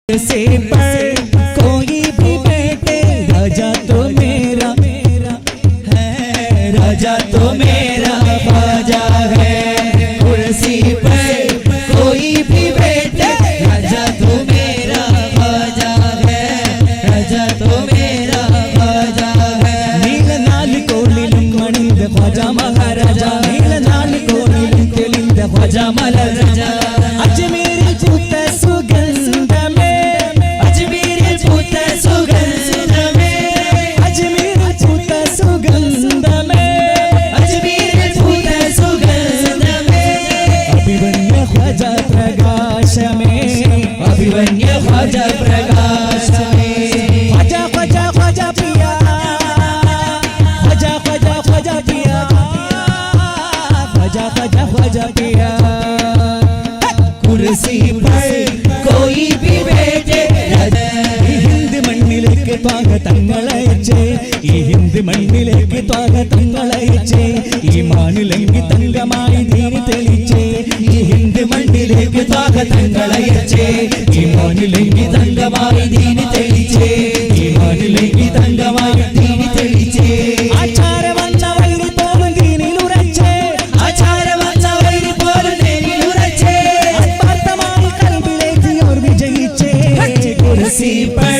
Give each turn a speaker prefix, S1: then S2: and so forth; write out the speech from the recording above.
S1: से पर कोई भी बैठे राजा तो मेरा है, राजा तो मेरा बाजा है। कुर्सी पर कोई भी बैठे राजा तो मेरा बाजा है, राजा तो मेरा बाजा है। नील नाल कोलिलुम मणिंद ख्वाजा महाराजा, नील नाल कोलिलुम तेलिंद ख्वाजा महाराजा। अजमेर पूत सुगंध में, अजमेर पूत सुगंध में, अजमेर पूत सुगंध में, अजमेर पूत सुगंध में। अभिवन्य ख्वाजा प्रकाश में, अभिवन्य ख्वाजा प्रकाश में। ख्वाजा ख्वाजा ख्वाजा पिया, ख्वाजा ख्वाजा ख्वाजा पिया, ख्वाजा ख्वाजा ख्वाजा पिया। कुर्सी पर कोई भी बैठे हिंद मण्ണിലേക്ക് സ്വാഗതങ്ങളയച്ചേ, ഈ ഹിന്ദ് മണ്ണിലേക്ക് സ്വാഗതങ്ങളയച്ചേ। ഈ മാനിലെങ്കി തങ്കമായി ദീനി തെളിച്ചേ, ഈ ഹിന്ദ് മണ്ണിലേക്ക് സ്വാഗതങ്ങളയച്ചേ। ഈ മാനിലെങ്കി തങ്കമായി ദീനി തെളിച്ചേ, ഈ മാനിലെങ്കി തങ്കമായി ദീനി തെളിച്ചേ। ആചാര വന്ന വൈരി പോലും ദീനിലുറച്ചേ, ആചാര വന്ന വൈരി പോലും ദീനിലുറച്ചേ। കുർസി पर